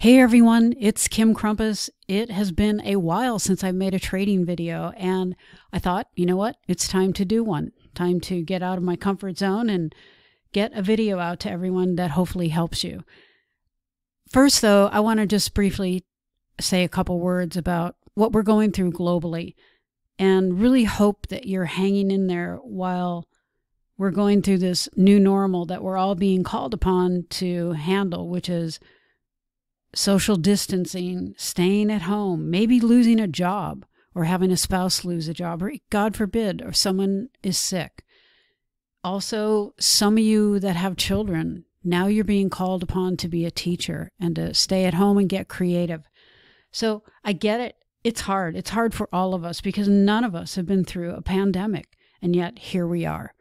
Hey everyone, it's Kim Crumpus. It has been a while since I've made a trading video, and I thought, you know what? It's time to do one. Time to get out of my comfort zone and get a video out to everyone that hopefully helps you. First though, I want to just briefly say a couple words about what we're going through globally and really hope that you're hanging in there while we're going through this new normal that we're all being called upon to handle, which is social distancing, staying at home, maybe losing a job or having a spouse lose a job, or God forbid, or someone is sick. Also, some of you that have children, now you're being called upon to be a teacher and to stay at home and get creative. So I get it. It's hard. It's hard for all of us because none of us have been through a pandemic, and yet here we are.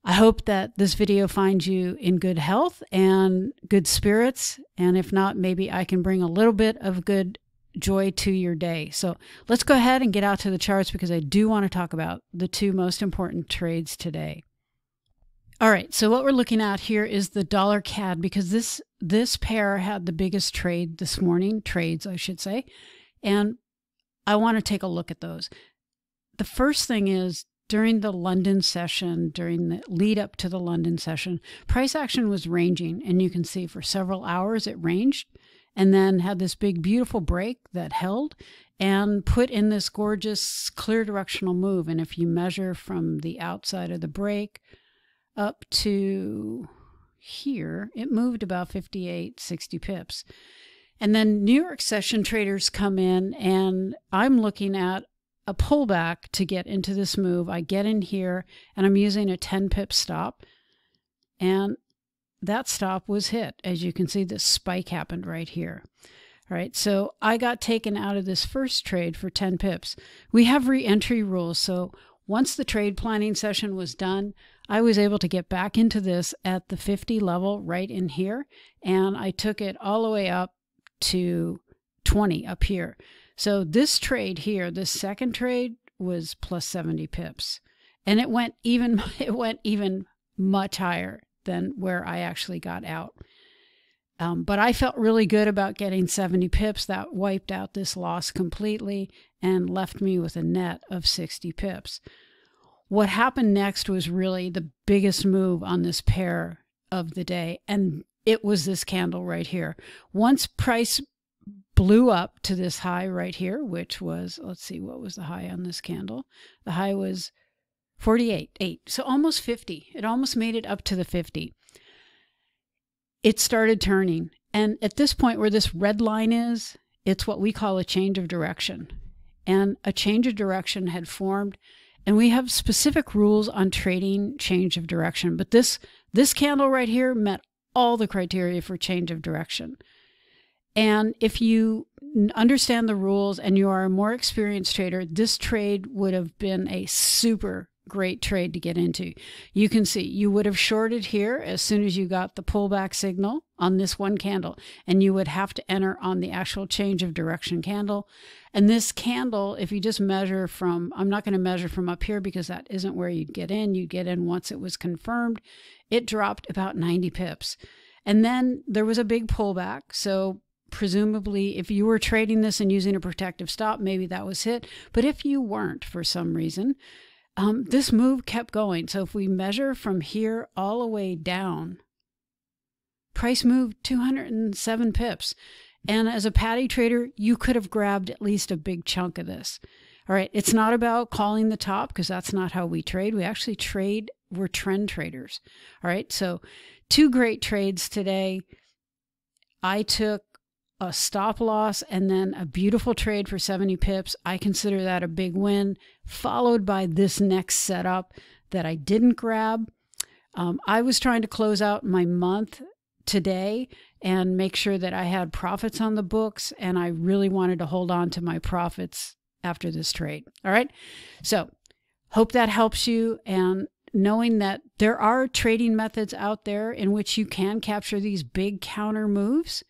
I hope that this video finds you in good health and good spirits. And if not, maybe I can bring a little bit of good joy to your day. So let's go ahead and get out to the charts because I do want to talk about the two most important trades today. All right, so what we're looking at here is the dollar CAD because this pair had the biggest trade this morning, trades I should say, and I want to take a look at those. The first thing is, during the London session, during the lead up to the London session, price action was ranging, and you can see for several hours it ranged and then had this big beautiful break that held and put in this gorgeous clear directional move. And if you measure from the outside of the break up to here, it moved about 58, 60 pips. And then New York session traders come in, and I'm looking at a pullback to get into this move. I get in here and I'm using a 10 pip stop, and that stop was hit. As you can see, this spike happened right here. All right, so I got taken out of this first trade for 10 pips. We have re-entry rules, so once the trade planning session was done, I was able to get back into this at the 50 level right in here, and I took it all the way up to 20 up here. So this trade here, this second trade, was plus 70 pips, and it went even much higher than where I actually got out. But I felt really good about getting 70 pips. That wiped out this loss completely and left me with a net of 60 pips. What happened next was really the biggest move on this pair of the day, and it was this candle right here. Once price blew up to this high right here, which was, let's see, what was the high on this candle? The high was 48.8, so almost 50. It almost made it up to the 50. It started turning, and at this point where this red line is, it's what we call a change of direction. And a change of direction had formed, and we have specific rules on trading change of direction, but this candle right here met all the criteria for change of direction. And if you understand the rules and you are a more experienced trader, this trade would have been a super great trade to get into. You can see you would have shorted here as soon as you got the pullback signal on this one candle, and you would have to enter on the actual change of direction candle. And this candle, if you just measure from, I'm not going to measure from up here because that isn't where you'd get in. You'd get in once it was confirmed. It dropped about 90 pips. And then there was a big pullback. So presumably, if you were trading this and using a protective stop, maybe that was hit. But if you weren't for some reason, this move kept going. So if we measure from here all the way down, price moved 207 pips. And as a patty trader, you could have grabbed at least a big chunk of this. All right, it's not about calling the top because that's not how we trade. We actually trade, we're trend traders. All right, so two great trades today. I took a stop loss and then a beautiful trade for 70 pips. I consider that a big win, followed by this next setup that I didn't grab. I was trying to close out my month today and make sure that I had profits on the books, and I really wanted to hold on to my profits after this trade. All right, so hope that helps you, and knowing that there are trading methods out there in which you can capture these big counter moves.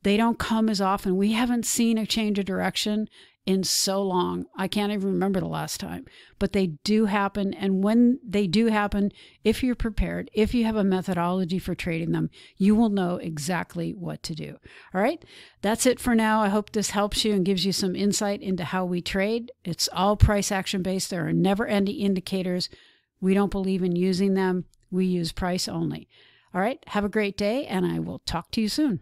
They don't come as often. We haven't seen a change of direction in so long. I can't even remember the last time, but they do happen. And when they do happen, if you're prepared, if you have a methodology for trading them, you will know exactly what to do. All right. That's it for now. I hope this helps you and gives you some insight into how we trade. It's all price action based. There are never any indicators. We don't believe in using them. We use price only. All right. Have a great day, and I will talk to you soon.